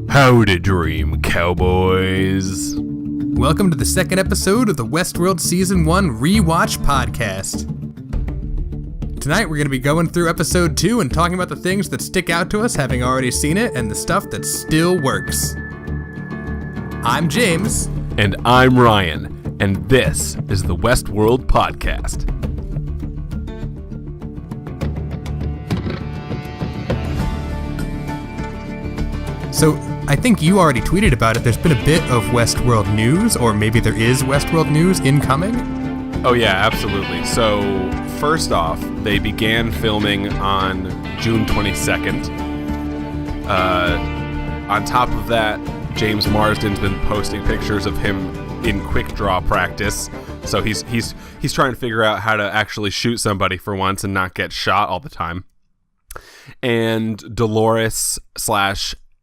Howdy, dream cowboys. Welcome to the second episode of the Westworld Season 1 Rewatch podcast. Tonight we're going to be going through episode 2 and talking about the things that stick out to us having already seen it and the stuff that still works. I'm James. And I'm Ryan, and this is the Westworld podcast. So, I think you already tweeted about it. There's been a bit of Westworld news, or maybe there is Westworld news incoming. Oh yeah, absolutely. So, first off, they began filming on June 22nd. On top of that, James Marsden's been posting pictures of him in quick draw practice. So he's trying to figure out how to actually shoot somebody for once and not get shot all the time. And Dolores /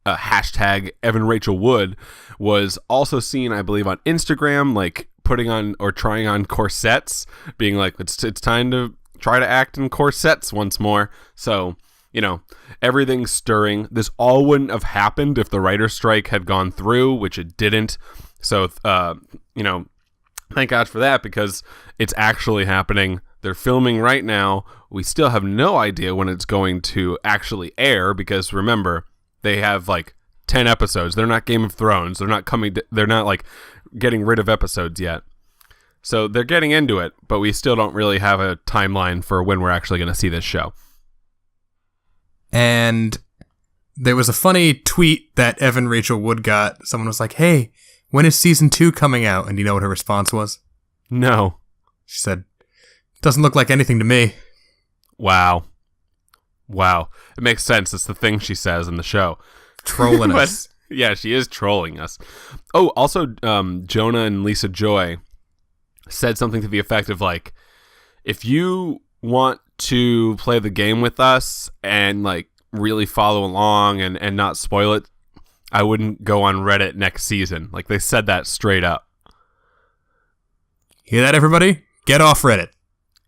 hashtag Evan Rachel Wood was also seen, I believe, on Instagram, like putting on or trying on corsets, being like, it's time to try to act in corsets once more. So, you know, everything's stirring. This all wouldn't have happened if the writer's strike had gone through, which it didn't. So, you know, thank God for that, because it's actually happening. They're filming right now. We still have no idea when it's going to actually air, because remember, they have like 10 episodes. They're not Game of Thrones. They're not like getting rid of episodes yet. So they're getting into it, but we still don't really have a timeline for when we're actually going to see this show. And there was a funny tweet that Evan Rachel Wood got. Someone was like, "Hey, when is season 2 coming out?" And do you know what her response was? No. She said, "Doesn't look like anything to me." Wow. It makes sense. It's the thing she says in the show. Trolling us. Yeah, she is trolling us. Oh, also, Jonah and Lisa Joy said something to the effect of like, if you want to play the game with us and like really follow along and not spoil it, I wouldn't go on Reddit next season. Like, they said that straight up. Hear that, everybody? Get off Reddit.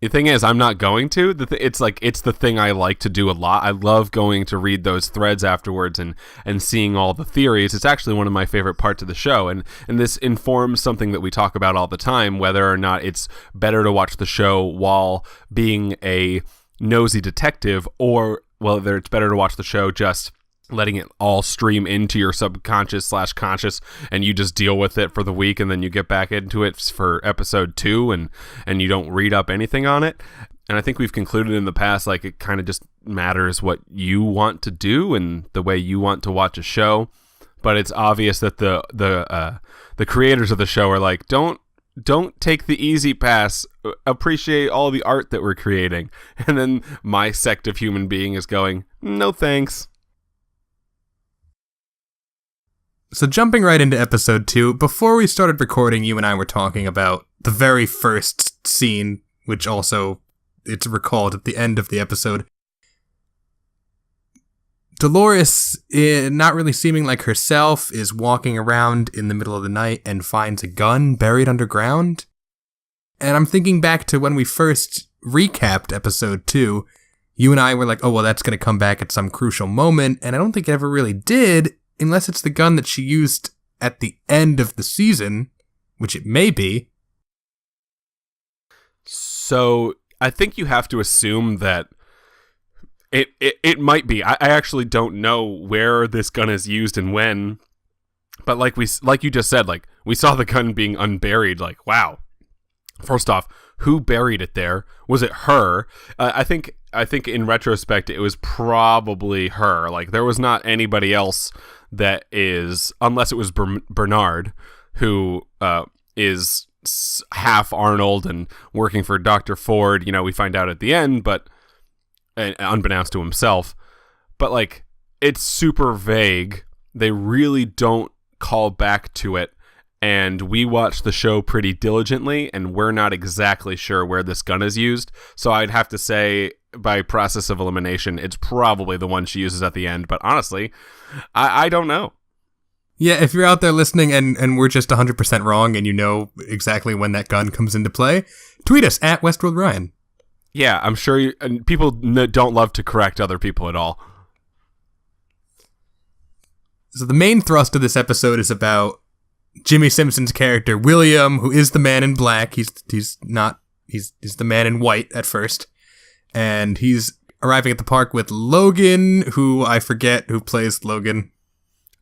The thing is, I'm not going to. It's the thing I like to do a lot. I love going to read those threads afterwards and seeing all the theories. It's actually one of my favorite parts of the show, and this informs something that we talk about all the time, whether or not it's better to watch the show while being a nosy detective, or whether it's better to watch the show just letting it all stream into your subconscious / conscious, and you just deal with it for the week, and then you get back into it for episode 2 and you don't read up anything on it. And I think we've concluded in the past, like, it kind of just matters what you want to do and the way you want to watch a show. But it's obvious that the creators of the show are like, don't take the easy pass, appreciate all the art that we're creating. And then my sect of human being is going, no thanks. So jumping right into episode 2, before we started recording, you and I were talking about the very first scene, which also it's recalled at the end of the episode. Dolores, not really seeming like herself, is walking around in the middle of the night and finds a gun buried underground. And I'm thinking back to when we first recapped episode 2, you and I were like, oh, well, that's going to come back at some crucial moment, and I don't think it ever really did, unless it's the gun that she used at the end of the season, which it may be. So I think you have to assume that it might be. I actually don't know where this gun is used and when, but like you just said, like, we saw the gun being unburied. Like, wow. First off, who buried it there? Was it her? I think in retrospect, it was probably her. Like, there was not anybody else that is, unless it was Bernard, who is half Arnold and working for Dr. Ford. You know, we find out at the end, but unbeknownst to himself. But like, it's super vague. They really don't call back to it. And we watched the show pretty diligently, and we're not exactly sure where this gun is used. So I'd have to say, by process of elimination, it's probably the one she uses at the end. But honestly, I don't know. Yeah, if you're out there listening and we're just 100% wrong and you know exactly when that gun comes into play, tweet us at Westworld Ryan. Yeah, I'm sure and people don't love to correct other people at all. So the main thrust of this episode is about Jimmy Simpson's character, William, who is the man in black. He's the man in white at first. And he's arriving at the park with Logan, who I forget who plays Logan.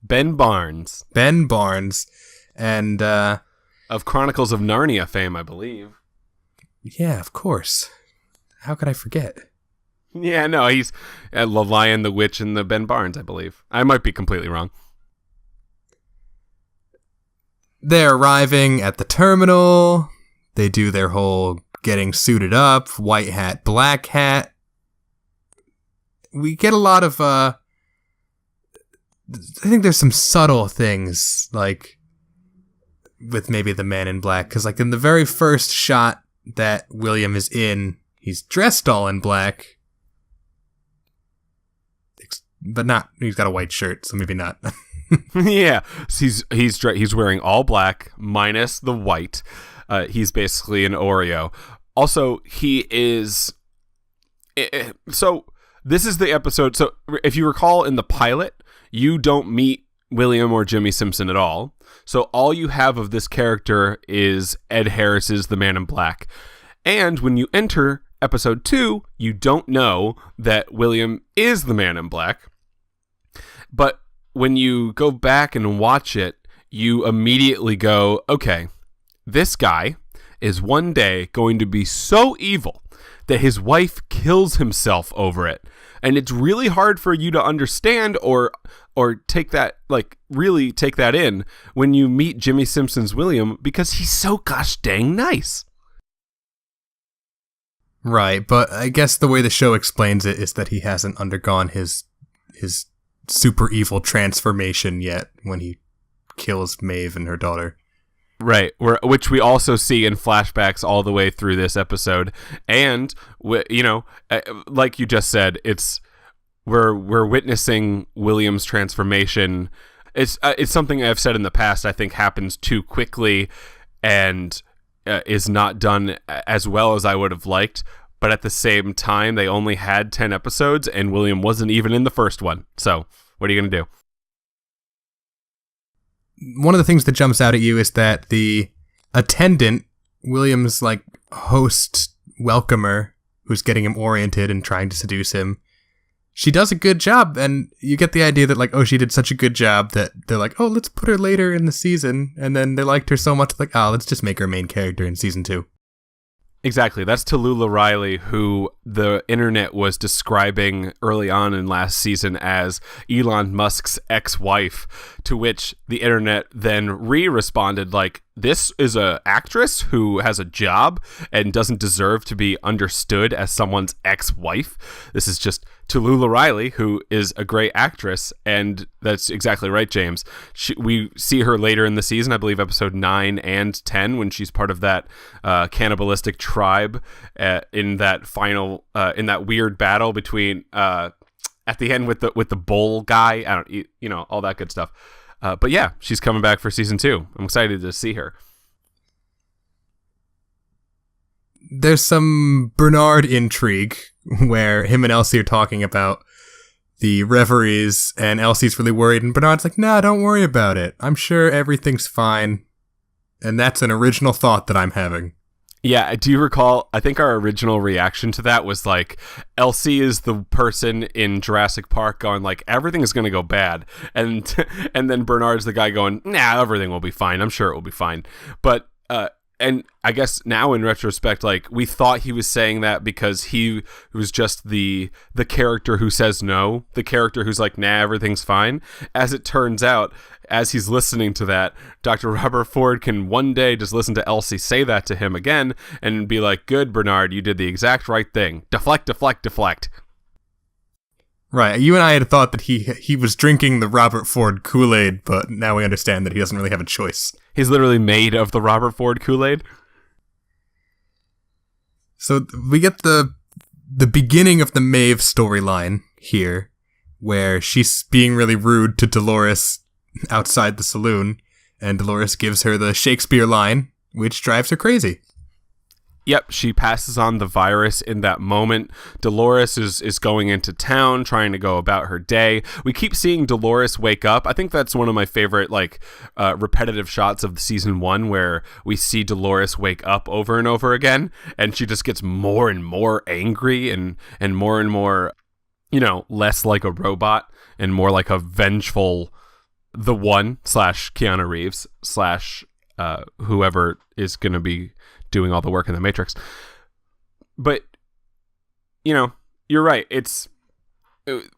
Ben Barnes. And, of Chronicles of Narnia fame, I believe. Yeah, of course. How could I forget? Yeah, no, he's The Lion, the Witch, and the Ben Barnes, I believe. I might be completely wrong. They're arriving at the terminal. They do their whole getting suited up, white hat, black hat. We get a lot of, I think there's some subtle things, like, with maybe the man in black. Because, like, in the very first shot that William is in, he's dressed all in black. But not, he's got a white shirt, so maybe not. Yeah, he's wearing all black minus the white. He's basically an Oreo. Also, he is. So this is the episode. So if you recall in the pilot, you don't meet William or Jimmy Simpson at all. So all you have of this character is Ed Harris's The Man in Black. And when you enter episode 2, you don't know that William is the Man in Black. But when you go back and watch it, you immediately go, okay, this guy is one day going to be so evil that his wife kills himself over it. And it's really hard for you to understand or take that, like, really take that in when you meet Jimmy Simpson's William, because he's so gosh dang nice. Right, but I guess the way the show explains it is that he hasn't undergone his super evil transformation yet when he kills Maeve and her daughter. Right, which we also see in flashbacks all the way through this episode. And, you know, like you just said, we're witnessing William's transformation. It's something I've said in the past, I think happens too quickly and is not done as well as I would have liked. But at the same time, they only had 10 episodes, and William wasn't even in the first one. So, what are you going to do? One of the things that jumps out at you is that the attendant, William's, like, host welcomer, who's getting him oriented and trying to seduce him, she does a good job, and you get the idea that, like, oh, she did such a good job that they're like, oh, let's put her later in the season, and then they liked her so much, like, oh, let's just make her main character in season 2. Exactly. That's Tallulah Riley, who the internet was describing early on in last season as Elon Musk's ex-wife, to which the internet then responded like, this is a actress who has a job and doesn't deserve to be understood as someone's ex-wife. This is just Tallulah Riley, who is a great actress, and that's exactly right, James. We see her later in the season, I believe episode 9 and 10, when she's part of that cannibalistic tribe in that final, in that weird battle between at the end with the bull guy. All that good stuff. But yeah, she's coming back for season 2. I'm excited to see her. There's some Bernard intrigue where him and Elsie are talking about the reveries, and Elsie's really worried, and Bernard's like, nah, don't worry about it. I'm sure everything's fine. And that's an original thought that I'm having. Yeah, do you recall, I think our original reaction to that was like, Elsie is the person in Jurassic Park going like, everything is going to go bad. And then Bernard's the guy going, nah, everything will be fine. I'm sure it will be fine. But, and I guess now in retrospect, like, we thought he was saying that because he was just the character who says no, the character who's like, nah, everything's fine. As it turns out, as he's listening to that, Dr. Robert Ford can one day just listen to Elsie say that to him again and be like, good, Bernard, you did the exact right thing. Deflect, deflect, deflect. Right, you and I had thought that he was drinking the Robert Ford Kool-Aid, but now we understand that he doesn't really have a choice. He's literally made of the Robert Ford Kool-Aid. So we get the beginning of the Maeve storyline here, where she's being really rude to Dolores outside the saloon, and Dolores gives her the Shakespeare line, which drives her crazy. Yep, she passes on the virus in that moment. Dolores is going into town, trying to go about her day. We keep seeing Dolores wake up. I think that's one of my favorite, repetitive shots of the season 1, where we see Dolores wake up over and over again, and she just gets more and more angry and more, less like a robot and more like a vengeful, the one / Keanu Reeves / whoever is going to be doing all the work in the Matrix. But you're right, it's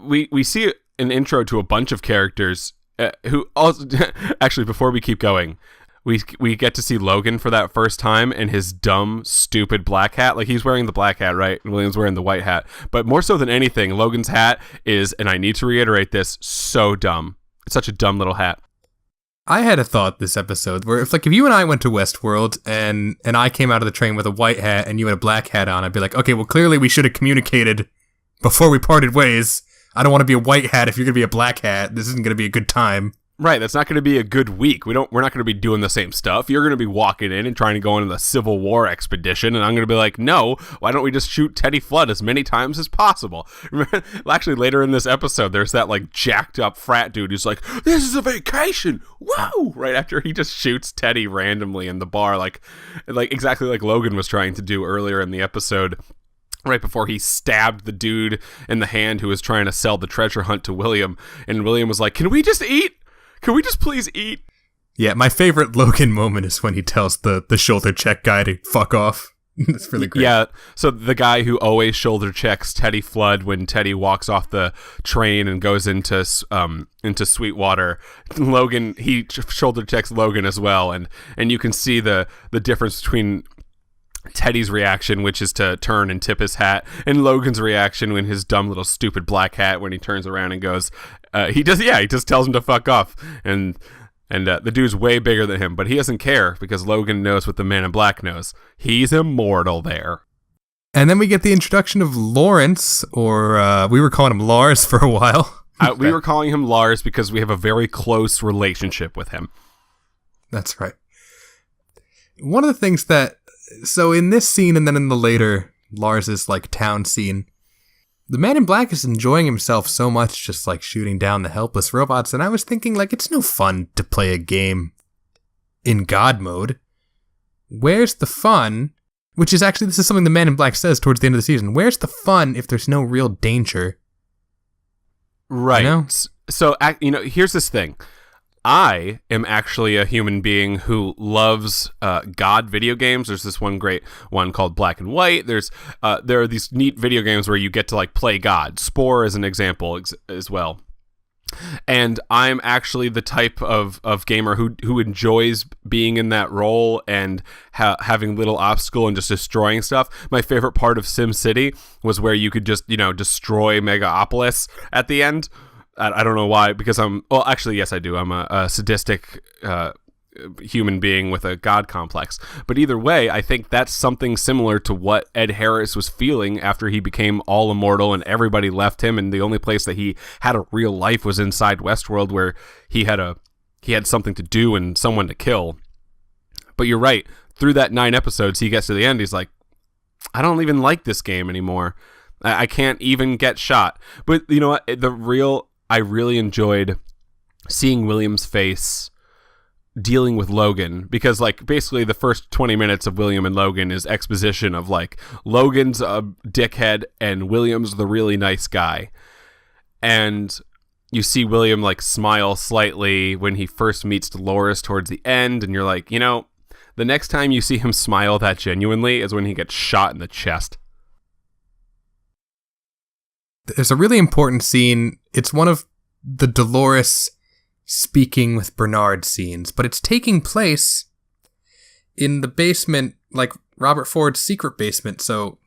we see an intro to a bunch of characters who also actually, before we keep going, we get to see Logan for that first time in his dumb, stupid black hat. Like, he's wearing the black hat, right, and William's wearing the white hat. But more so than anything, Logan's hat is, and I need to reiterate this, so dumb. It's such a dumb little hat. I had a thought this episode where if you and I went to Westworld and I came out of the train with a white hat and you had a black hat on, I'd be like, okay, well, clearly we should have communicated before we parted ways. I don't want to be a white hat if you're going to be a black hat. This isn't going to be a good time. Right, that's not going to be a good week. We're not going to be doing the same stuff. You're going to be walking in and trying to go into the Civil War expedition, and I'm going to be like, no, why don't we just shoot Teddy Flood as many times as possible? Actually, later in this episode, there's that jacked up frat dude who's like, this is a vacation, whoa! Right after he just shoots Teddy randomly in the bar, like exactly like Logan was trying to do earlier in the episode. Right before he stabbed the dude in the hand who was trying to sell the treasure hunt to William, and William was like, can we just eat? Can we just please eat? Yeah, my favorite Logan moment is when he tells the shoulder check guy to fuck off. It's really great. Yeah, so the guy who always shoulder checks Teddy Flood when Teddy walks off the train and goes into Sweetwater, Logan, he shoulder checks Logan as well, and you can see the difference between Teddy's reaction, which is to turn and tip his hat, and Logan's reaction when his dumb little stupid black hat, when he turns around and goes, he just tells him to fuck off, and the dude's way bigger than him, but he doesn't care because Logan knows what the man in black knows. He's immortal there. And then we get the introduction of Lawrence, or we were calling him Lars for a while. We were calling him Lars because we have a very close relationship with him. That's right. One of the things so in this scene and then in the later Lars's town scene, the man in black is enjoying himself so much just shooting down the helpless robots, and I was thinking it's no fun to play a game in God mode. Where's the fun? Which is actually, this is something the man in black says towards the end of the season. Where's the fun if there's no real danger? Right. You know? So, here's this thing. I am actually a human being who loves God video games. There's this one great one called Black and White. There are these neat video games where you get to play God. Spore is an example as well. And I'm actually the type of gamer who enjoys being in that role and having little obstacle and just destroying stuff. My favorite part of SimCity was where you could just destroy Megapolis at the end. I don't know why, because yes, I do. I'm a sadistic human being with a God complex. But either way, I think that's something similar to what Ed Harris was feeling after he became all immortal and everybody left him, and the only place that he had a real life was inside Westworld, where he had something to do and someone to kill. But you're right. Through that 9 episodes, he gets to the end, he's like, I don't even like this game anymore. I can't even get shot. But you know what? I really enjoyed seeing William's face dealing with Logan, because basically the first 20 minutes of William and Logan is exposition of Logan's a dickhead and William's the really nice guy. And you see William smile slightly when he first meets Dolores towards the end, and you're like, the next time you see him smile that genuinely is when he gets shot in the chest. There's a really important scene. It's one of the Dolores speaking with Bernard scenes, but it's taking place in the basement, Robert Ford's secret basement, so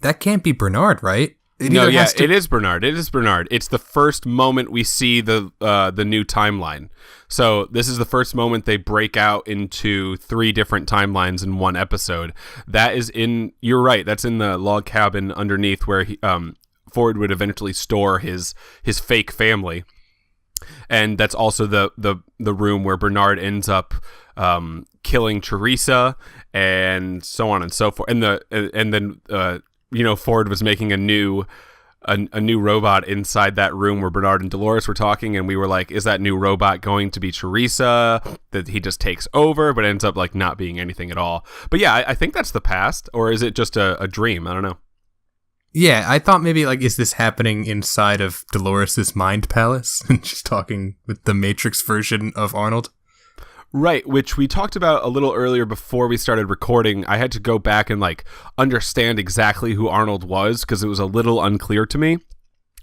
that can't be Bernard, right? It is Bernard. It is Bernard. It's the first moment we see the new timeline. So this is the first moment they break out into 3 different timelines in one episode. That is you're right, that's in the log cabin underneath where Ford would eventually store his fake family. And that's also the room where Bernard ends up killing Teresa and so on and so forth. And then Ford was making a new robot inside that room where Bernard and Dolores were talking, and we were like, is that new robot going to be Teresa that he just takes over, but ends up like not being anything at all? But yeah, I think that's the past, or is it just a dream? I don't know. Yeah, I thought maybe, like, is this happening inside of Dolores' mind palace? And she's talking with the Matrix version of Arnold? Right, which we talked about a little earlier before we started recording. I had to go back and, like, understand exactly who Arnold was, because it was a little unclear to me.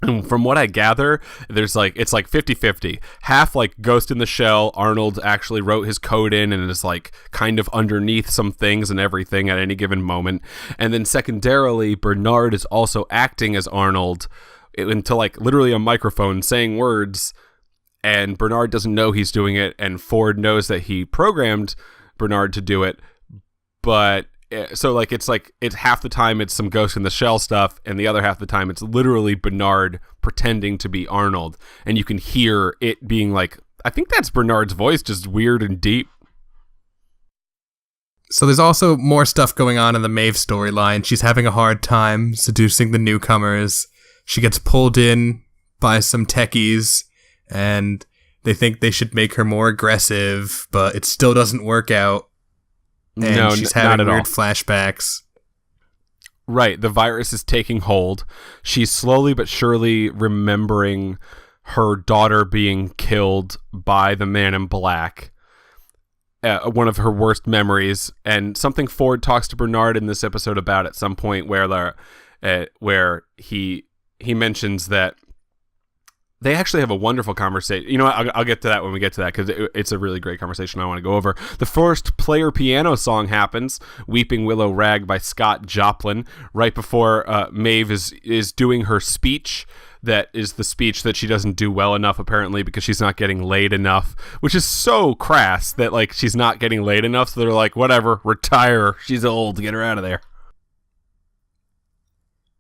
And from what I gather, it's like 50-50. Half like Ghost in the Shell, Arnold actually wrote his code in and is like kind of underneath some things and everything at any given moment. And then secondarily, Bernard is also acting as Arnold into like literally a microphone saying words, and Bernard doesn't know he's doing it, and Ford knows that he programmed Bernard to do it, but so it's half the time it's some Ghost in the Shell stuff, and the other half the time it's literally Bernard pretending to be Arnold, and you can hear it being like, I think that's Bernard's voice, just weird and deep. So there's also more stuff going on in the Maeve storyline. She's having a hard time seducing the newcomers. She gets pulled in by some techies, and they think they should make her more aggressive, but it still doesn't work out. And no, she's having weird all. Flashbacks. Right, the virus is taking hold. She's slowly but surely remembering her daughter being killed by the Man in Black. One of her worst memories, and something Ford talks to Bernard in this episode about at some point, where he mentions that they actually have a wonderful conversation. You know what? I'll get to that when we get to that, because it's a really great conversation I want to go over. The first player piano song happens, Weeping Willow Rag by Scott Joplin, right before Maeve is doing her speech. That is the speech that she doesn't do well enough, apparently, because she's not getting laid enough, which is so crass that, like, she's not getting laid enough, so they're like, whatever, retire. She's old. Get her out of there.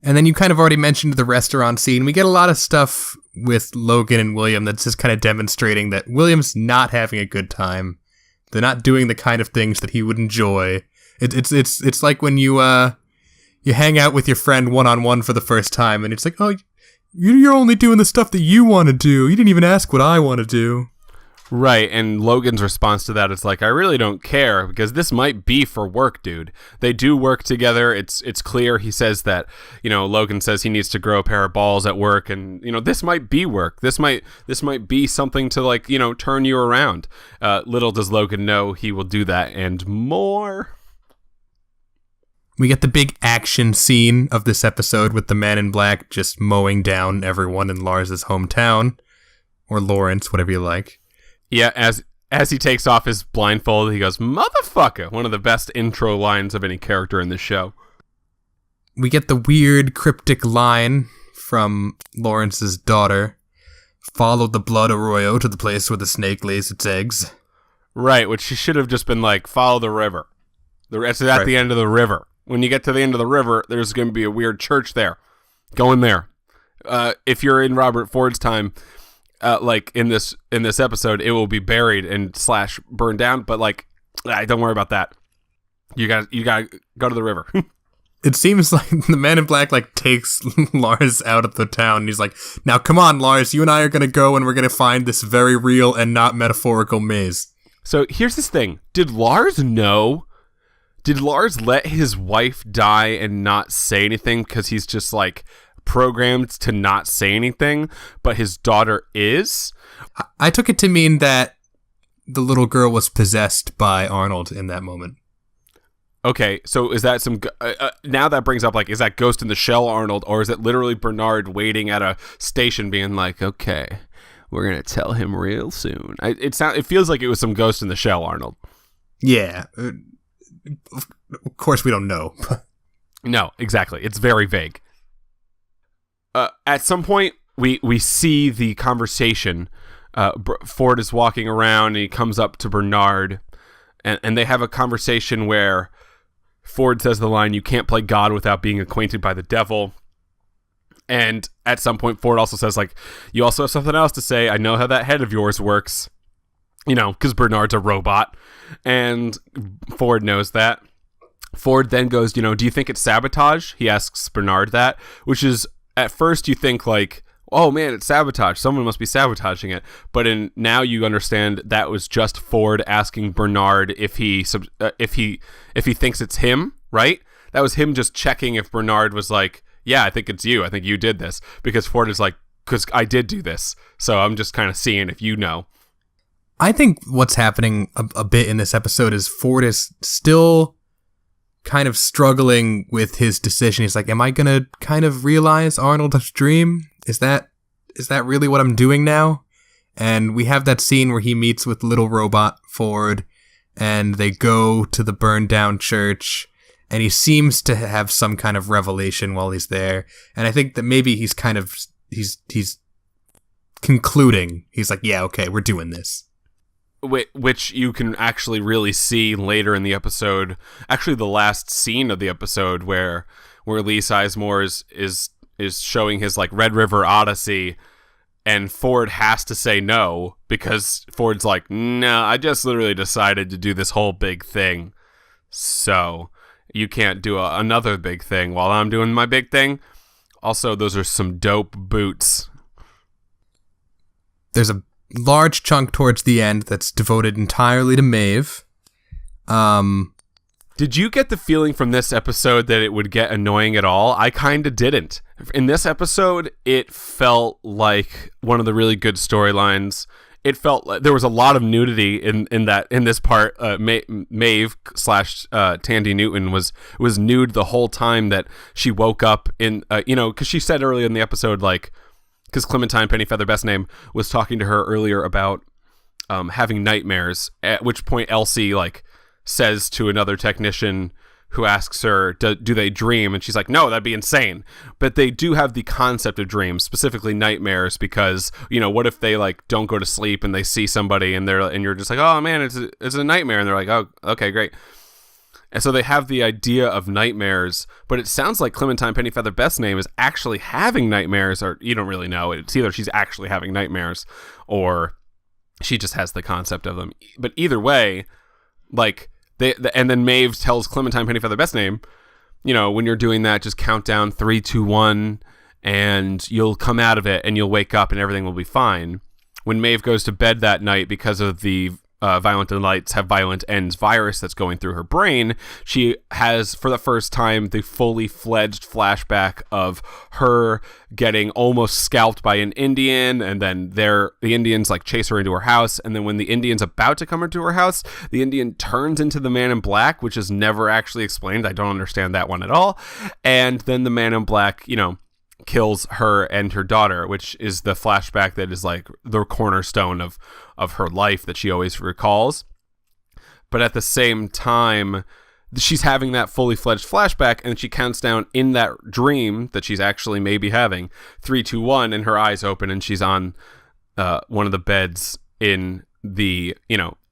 And then you kind of already mentioned the restaurant scene. We get a lot of stuff with Logan and William that's just kind of demonstrating that William's not having a good time. They're not doing the kind of things that he would enjoy. It's like when you hang out with your friend one-on-one for the first time, and it's like, oh, you're only doing the stuff that you want to do. You didn't even ask what I want to do. Right, and Logan's response to that is like, I really don't care, because this might be for work, dude. They do work together. It's clear. He says that, Logan says he needs to grow a pair of balls at work, and this might be work. This might be something to, like, turn you around. Little does Logan know he will do that and more. We get the big action scene of this episode with the Man in Black just mowing down everyone in Lars's hometown, or Lawrence, whatever you like. Yeah, as he takes off his blindfold, he goes, "Motherfucker!" One of the best intro lines of any character in the show. We get the weird, cryptic line from Lawrence's daughter, "Follow the blood arroyo to the place where the snake lays its eggs." Right, which she should have just been like, "Follow the river." It's at the end of the river. When you get to the end of the river, there's going to be a weird church there. Go in there. If you're in Robert Ford's time, like in this episode, it will be buried and / burned down. But like, don't worry about that. You got to go to the river. It seems like the Man in Black like takes Lars out of the town. And he's like, "Now come on, Lars, you and I are gonna go and we're gonna find this very real and not metaphorical maze." So here's this thing: did Lars know? Did Lars let his wife die and not say anything because he's just like programmed to not say anything, but his daughter is? I took it to mean that the little girl was possessed by Arnold in that moment. Okay, so is that some... now that brings up, like, is that Ghost in the Shell Arnold, or is it literally Bernard waiting at a station being like, okay, we're going to tell him real soon? It feels like it was some Ghost in the Shell Arnold. Yeah. Of course we don't know. No, exactly. It's very vague. At some point, we see the conversation. Ford is walking around, and he comes up to Bernard, and they have a conversation where Ford says the line, "You can't play God without being acquainted by the devil." And at some point, Ford also says, like, "You also have something else to say. I know how that head of yours works." because Bernard's a robot, and Ford knows that. Ford then goes, do you think it's sabotage? He asks Bernard that, which is, at first you think like, oh man, it's sabotage. Someone must be sabotaging it. But now you understand that was just Ford asking Bernard if he thinks it's him, right? That was him just checking if Bernard was like, yeah, I think it's you. I think you did this. Because Ford is like, because I did do this. So I'm just kind of seeing if you know. I think what's happening a bit in this episode is Ford is still kind of struggling with his decision. He's like, am I going to kind of realize Arnold's dream? Is that really what I'm doing now? And we have that scene where he meets with little robot Ford and they go to the burned down church and he seems to have some kind of revelation while he's there. And I think that maybe he's kind of, he's concluding. He's like, yeah, okay, we're doing this. Which you can actually really see later in the episode. Actually, the last scene of the episode where Lee Sizemore is showing his like Red River Odyssey, and Ford has to say no because Ford's like, no, I just literally decided to do this whole big thing, so you can't do another big thing while I'm doing my big thing. Also, those are some dope boots. There's a large chunk towards the end that's devoted entirely to Maeve. Did you get the feeling from this episode that it would get annoying at all? I kind of didn't. In this episode, it felt like one of the really good storylines. It felt like there was a lot of nudity in this part. Maeve / Tandy Newton was nude the whole time that she woke up in, because she said earlier in the episode, like, because Clementine Pennyfeather, best name, was talking to her earlier about having nightmares, at which point Elsie, like, says to another technician who asks her, do they dream? And she's like, no, that'd be insane. But they do have the concept of dreams, specifically nightmares, because, what if they, like, don't go to sleep and they see somebody and you're just like, oh, man, it's a nightmare. And they're like, oh, okay, great. And so they have the idea of nightmares, but it sounds like Clementine Pennyfeather Beth's name is actually having nightmares, or you don't really know. It's either she's actually having nightmares or she just has the concept of them. But either way, like, and then Maeve tells Clementine Pennyfeather Beth's name, when you're doing that, just count down 3, 2, 1, and you'll come out of it and you'll wake up and everything will be fine. When Maeve goes to bed that night because of the Violent Delights Have Violent Ends virus that's going through her brain, she has, for the first time, the fully fledged flashback of her getting almost scalped by an Indian, and then the Indians like chase her into her house, and then when the Indian's about to come into her house, the Indian turns into the Man in Black, which is never actually explained. I don't understand that one at all. And then the Man in Black, kills her and her daughter, which is the flashback that is like the cornerstone of her life that she always recalls. But at the same time, she's having that fully fledged flashback, and she counts down in that dream that she's actually maybe having 3, 2, 1, and her eyes open, and she's on one of the beds in the,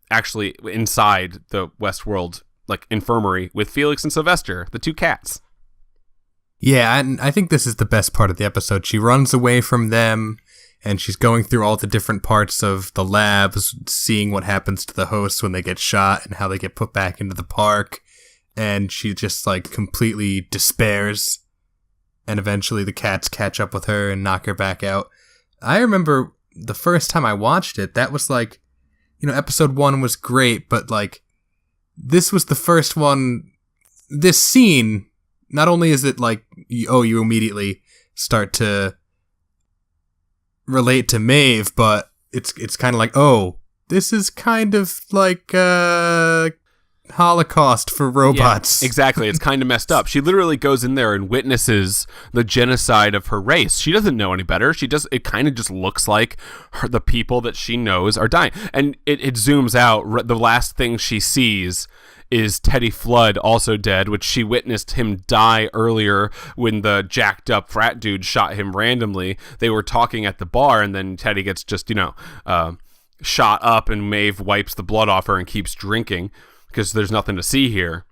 actually inside the Westworld like infirmary with Felix and Sylvester, the 2 cats. Yeah, and I think this is the best part of the episode. She runs away from them, and she's going through all the different parts of the labs, seeing what happens to the hosts when they get shot and how they get put back into the park. And she just, like, completely despairs. And eventually the cats catch up with her and knock her back out. I remember the first time I watched it, that was like, episode 1 was great, but, like, this was the first one. This scene, not only is it like, you immediately start to relate to Maeve, but it's kind of like, oh, this is kind of like Holocaust for robots. Yeah, exactly. It's kind of messed up. She literally goes in there and witnesses the genocide of her race. She doesn't know any better. It kind of just looks like the people that she knows are dying. And it zooms out. The last thing she sees is Teddy Flood also dead, which she witnessed him die earlier when the jacked up frat dude shot him randomly. They were talking at the bar, and then Teddy gets just, shot up, and Maeve wipes the blood off her and keeps drinking because there's nothing to see here.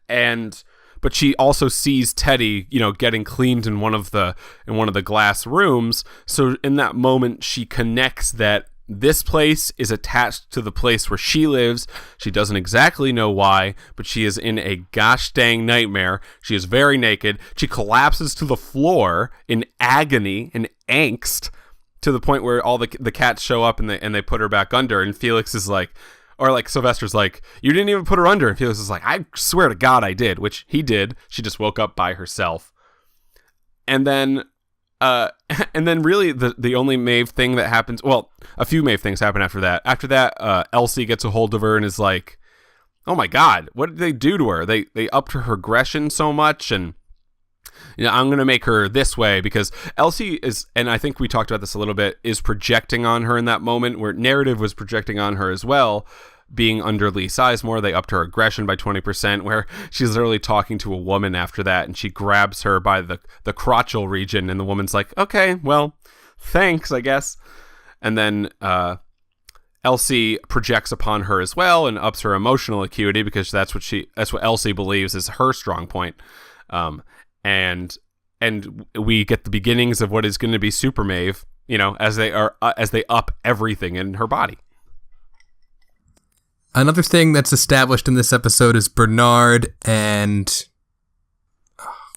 But she also sees Teddy, getting cleaned in one of the glass rooms. So in that moment, she connects that This place is attached to the place where she lives. She doesn't exactly know why, but she is in a gosh dang nightmare. She is very naked. She collapses to the floor in agony and angst to the point where all the cats show up and they put her back under. And Felix is like, or like Sylvester's like, you didn't even put her under. And Felix is like, I swear to God I did, which he did. She just woke up by herself. And then really the only Maeve thing that happens, well, a few Maeve things happen after that. After that, Elsie gets a hold of her and is like, oh my God, what did they do to her? They upped her aggression so much, and I'm going to make her this way, because Elsie is, and I think we talked about this a little bit, is projecting on her in that moment where narrative was projecting on her as well. Being under Lee Sizemore, they upped her aggression by 20%, where she's literally talking to a woman after that, and she grabs her by the crotchal region, and the woman's like, okay, well, thanks, I guess. And then Elsie projects upon her as well and ups her emotional acuity, because that's what Elsie believes is her strong point. And we get the beginnings of what is going to be Super Maeve, as they up everything in her body. Another thing that's established in this episode is Bernard and...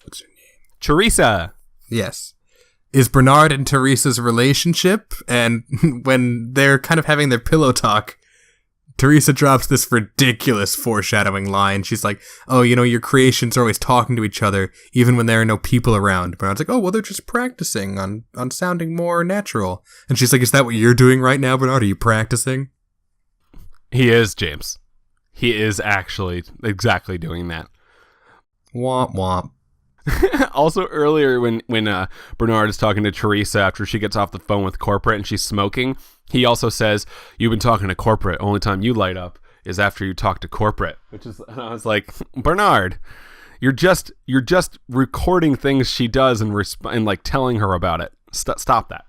what's her name? Teresa. Yes. Is Bernard and Teresa's relationship, and when they're kind of having their pillow talk, Teresa drops this ridiculous foreshadowing line. She's like, oh, your creations are always talking to each other, even when there are no people around. Bernard's like, oh, well, they're just practicing on sounding more natural. And she's like, is that what you're doing right now, Bernard? Are you practicing? He is, James. He is actually exactly doing that. Womp womp. Also, earlier when Bernard is talking to Teresa after she gets off the phone with corporate and she's smoking, he also says, you've been talking to corporate. Only time you light up is after you talk to corporate. And I was like, Bernard, you're just recording things she does and like telling her about it. Stop that.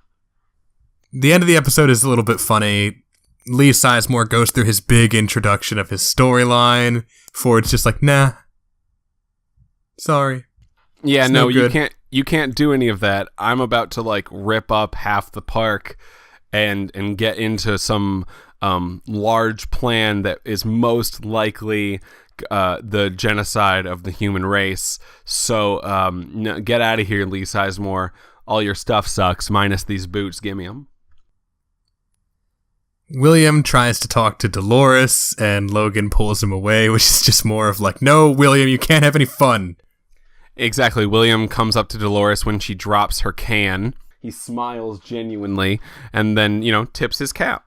The end of the episode is a little bit funny. Lee Sizemore goes through his big introduction of his storyline. Ford's just like, nah. Sorry. Yeah, no, you can't do any of that. I'm about to like rip up half the park and get into some large plan that is most likely the genocide of the human race. So no, get out of here, Lee Sizemore. All your stuff sucks, minus these boots. Give me them. William tries to talk to Dolores, and Logan pulls him away, which is just more of like, no, William, you can't have any fun. Exactly. William comes up to Dolores when she drops her can. He smiles genuinely, and then, tips his cap.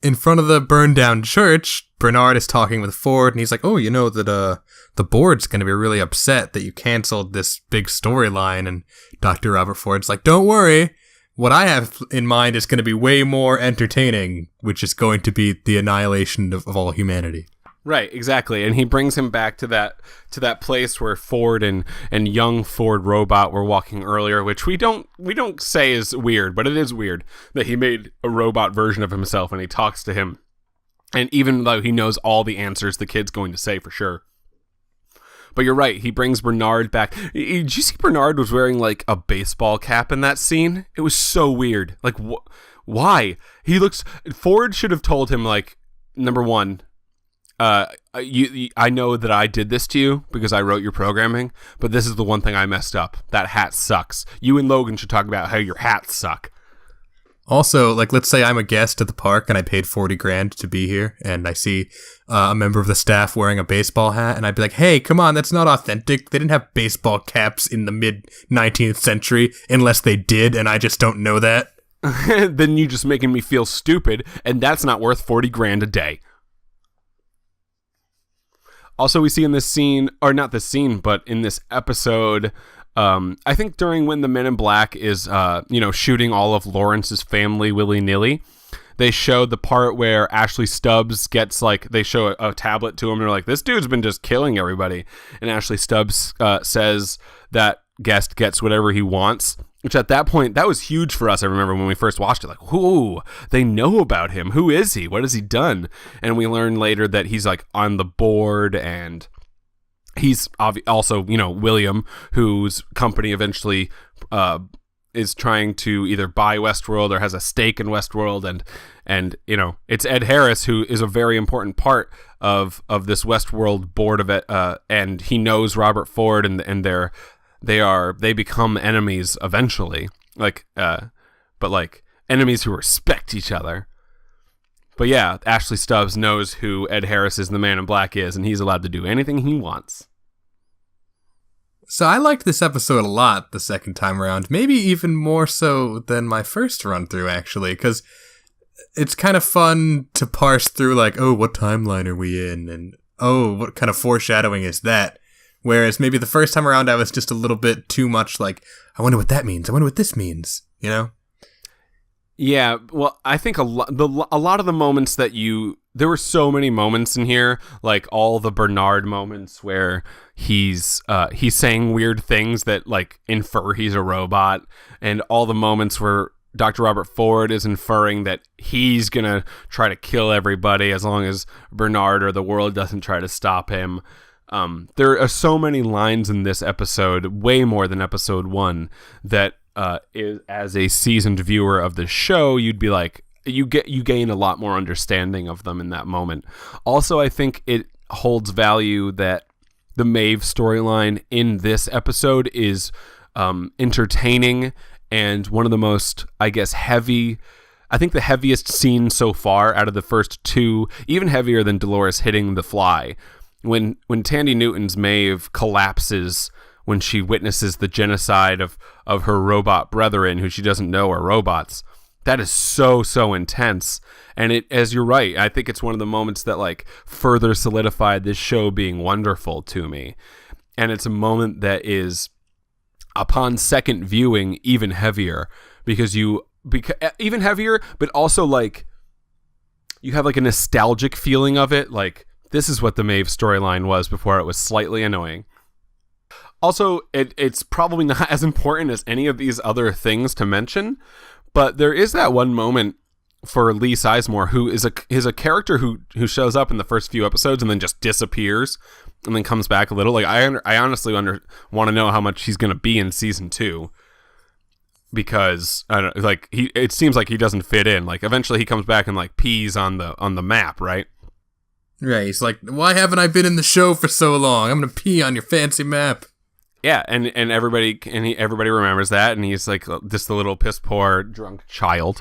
In front of the burned down church, Bernard is talking with Ford, and he's like, oh, that the board's going to be really upset that you canceled this big storyline. And Dr. Robert Ford's like, don't worry. What I have in mind is going to be way more entertaining, which is going to be the annihilation of all humanity. Right, exactly. And he brings him back to that place where Ford and young Ford robot were walking earlier, which we don't say is weird, but it is weird that he made a robot version of himself and he talks to him. And even though he knows all the answers the kid's going to say for sure. But you're right, he brings Bernard back. Did you see Bernard was wearing like a baseball cap in that scene? It was so weird. Like, why? Ford should have told him, like, number one, I know that I did this to you because I wrote your programming, but this is the one thing I messed up. That hat sucks. You and Logan should talk about how your hats suck. Also, like, let's say I'm a guest at the park and I paid $40,000 to be here, and I see a member of the staff wearing a baseball hat, and I'd be like, hey, come on, that's not authentic. They didn't have baseball caps in the mid-19th century, unless they did, and I just don't know that. Then you just making me feel stupid, and that's not worth $40,000 a day. Also, we see in this scene, or not this scene, but in this episode, I think during when the Men in Black is, shooting all of Lawrence's family willy-nilly, they showed the part where Ashley Stubbs gets, like, they show a tablet to him, and they're like, this dude's been just killing everybody. And Ashley Stubbs says that guest gets whatever he wants, which at that point, that was huge for us. I remember when we first watched it, like, ooh, they know about him. Who is he? What has he done? And we learn later that he's, like, on the board, and he's also, William, whose company eventually is trying to either buy Westworld or has a stake in Westworld, and it's Ed Harris who is a very important part of this Westworld board of it, and he knows Robert Ford, and they become enemies eventually, but enemies who respect each other. But yeah, Ashley Stubbs knows who Ed Harris is, the Man in Black is, and he's allowed to do anything he wants. So I liked this episode a lot the second time around, maybe even more so than my first run through, actually, because it's kind of fun to parse through, like, oh, what timeline are we in? And, oh, what kind of foreshadowing is that? Whereas maybe the first time around I was just a little bit too much like, I wonder what that means. I wonder what this means, you know? Yeah, well, I think a lot of the moments that there were so many moments in here, like all the Bernard moments where he's saying weird things that like infer he's a robot, and all the moments where Dr. Robert Ford is inferring that he's gonna try to kill everybody as long as Bernard or the world doesn't try to stop him. There are so many lines in this episode, way more than episode 1, that as a seasoned viewer of the show, you'd be like, you gain a lot more understanding of them in that moment. Also, I think it holds value that the Maeve storyline in this episode is entertaining and one of the most, I guess, heavy. I think the heaviest scene so far out of the first 2, even heavier than Dolores hitting the fly. When Tandy Newton's Maeve collapses when she witnesses the genocide of her robot brethren who she doesn't know are robots. That is so intense. And as you're right, I think it's one of the moments that like further solidified this show being wonderful to me. And it's a moment that is, upon second viewing, even heavier because even heavier, but also like you have like a nostalgic feeling of it. Like, this is what the Maeve storyline was before it was slightly annoying. Also, it's probably not as important as any of these other things to mention, but there is that one moment for Lee Sizemore, who is a character who shows up in the first few episodes and then just disappears and then comes back a little. Like I honestly want to know how much he's going to be in season 2, because it seems like he doesn't fit in. Like eventually he comes back and like pees on the map, right? Right. He's like, why haven't I been in the show for so long? I'm going to pee on your fancy map. Yeah, and everybody remembers that, and he's like just a little piss poor drunk child.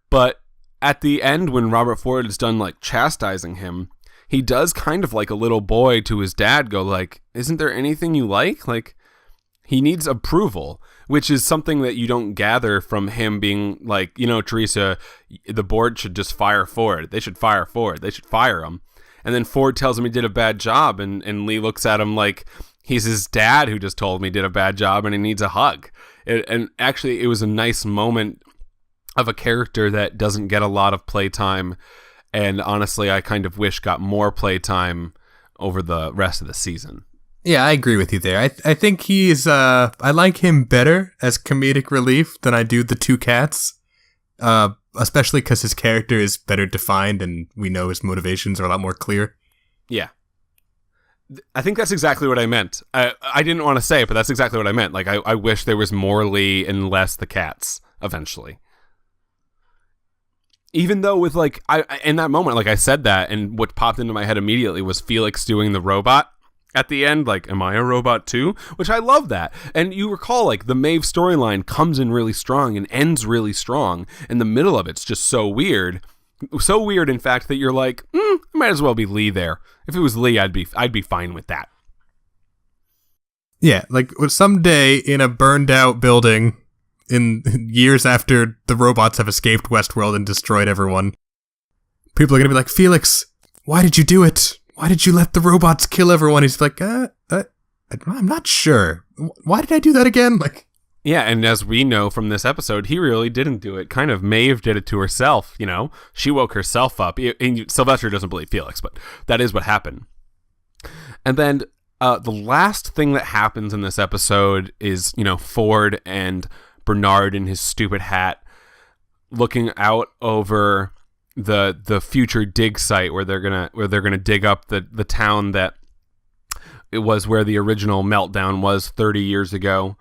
But at the end, when Robert Ford is done like chastising him, he does kind of like a little boy to his dad go like, "Isn't there anything you like?" Like he needs approval, which is something that you don't gather from him being like, Teresa, the board should just fire Ford. They should fire Ford. They should fire him. And then Ford tells him he did a bad job, and Lee looks at him like he's his dad who just told him he did a bad job and he needs a hug. And actually, it was a nice moment of a character that doesn't get a lot of playtime, and honestly, I kind of wish got more playtime over the rest of the season. Yeah, I agree with you there. I think he's, I like him better as comedic relief than I do the 2 cats, especially because his character is better defined and we know his motivations are a lot more clear. Yeah. I think that's exactly what I meant. I didn't want to say it, but that's exactly what I meant. Like, I wish there was more Lee and less the cats, eventually. Even though with, like, in that moment, like, I said that, and what popped into my head immediately was Felix doing the robot at the end, like, am I a robot too? Which I love that. And you recall, like, the Maeve storyline comes in really strong and ends really strong, and the middle of it's just so weird. So weird, in fact, that you're like, it might as well be Lee there. If it was Lee, I'd be fine with that. Yeah, like someday in a burned out building, in years after the robots have escaped Westworld and destroyed everyone, people are gonna be like, Felix, why did you do it? Why did you let the robots kill everyone? He's like, I'm not sure. Why did I do that again? Like. Yeah, and as we know from this episode, he really didn't do it. Kind of Maeve did it to herself, She woke herself up. And Sylvester doesn't believe Felix, but that is what happened. And then the last thing that happens in this episode is, Ford and Bernard in his stupid hat looking out over the future dig site where they're gonna dig up the town that it was where the original meltdown was 30 years ago.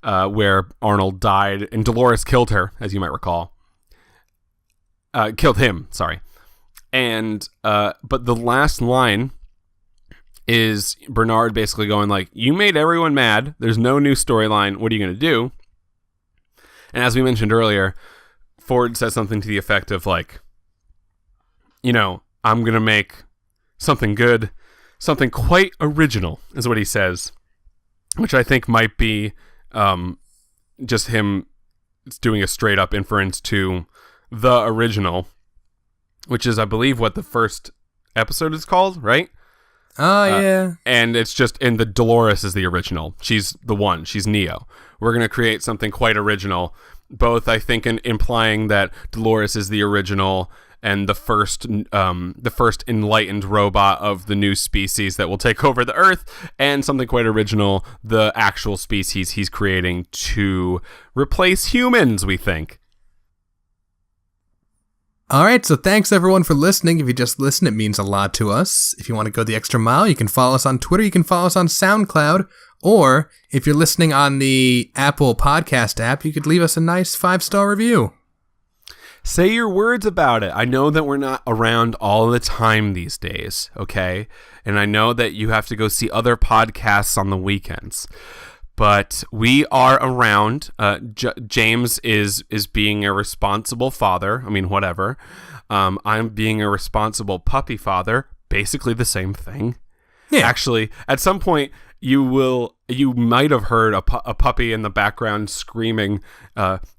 where Arnold died and Dolores killed her, as you might recall. Killed him, sorry. And but the last line is Bernard basically going like, you made everyone mad. There's no new storyline. What are you going to do? And as we mentioned earlier, Ford says something to the effect of like, you know, I'm going to make something good, something quite original is what he says, which I think might be just him doing a straight up inference to the original, which is, I believe, what the first episode is called, right? Oh, yeah. And it's just, and the Dolores is the original. She's the one. She's Neo. We're going to create something quite original, both, I think, implying that Dolores is the original and the first enlightened robot of the new species that will take over the Earth, and something quite original, the actual species he's creating to replace humans, we think. All right, so thanks everyone for listening. If you just listen, it means a lot to us. If you want to go the extra mile, you can follow us on Twitter, you can follow us on SoundCloud, or if you're listening on the Apple Podcast app, you could leave us a nice 5-star review. Say your words about it. I know that we're not around all the time these days, okay? And I know that you have to go see other podcasts on the weekends. But we are around. James is being a responsible father. I mean, whatever. I'm being a responsible puppy father. Basically the same thing. Yeah. Actually, at some point, you might have heard a puppy in the background screaming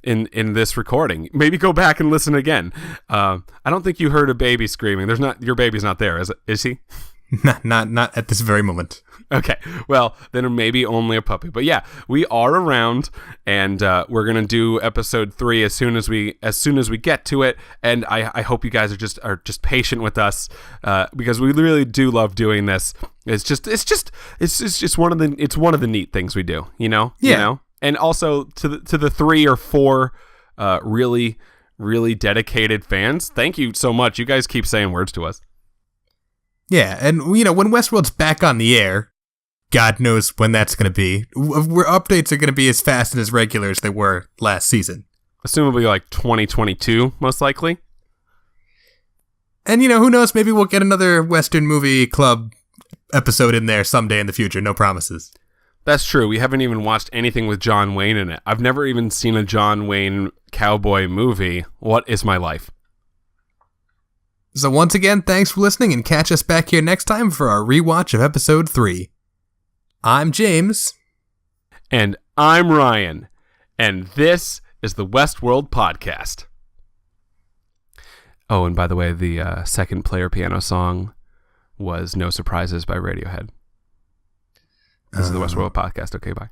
in this recording. Maybe go back and listen again. I don't think you heard a baby screaming. Your baby's not there, is he? Not at this very moment. Okay, well, then maybe only a puppy. But yeah, we are around, and we're gonna do episode 3 as soon as we get to it. And I hope you guys are just patient with us, because we really do love doing this. It's just one of the neat things we do, you know. Yeah. You know? And also to the 3 or 4 really really dedicated fans, thank you so much. You guys keep saying words to us. Yeah, and you know, when Westworld's back on the air, God knows when that's going to be, where updates are going to be as fast and as regular as they were last season. Assumably like 2022, most likely. And you know, who knows, maybe we'll get another Western Movie Club episode in there someday in the future, no promises. That's true. We haven't even watched anything with John Wayne in it. I've never even seen a John Wayne cowboy movie. What is my life? So once again, thanks for listening, and catch us back here next time for our rewatch of episode 3. I'm James. And I'm Ryan. And this is the Westworld Podcast. Oh, and by the way, the second player piano song was No Surprises by Radiohead. This is the Westworld Podcast. Okay, bye.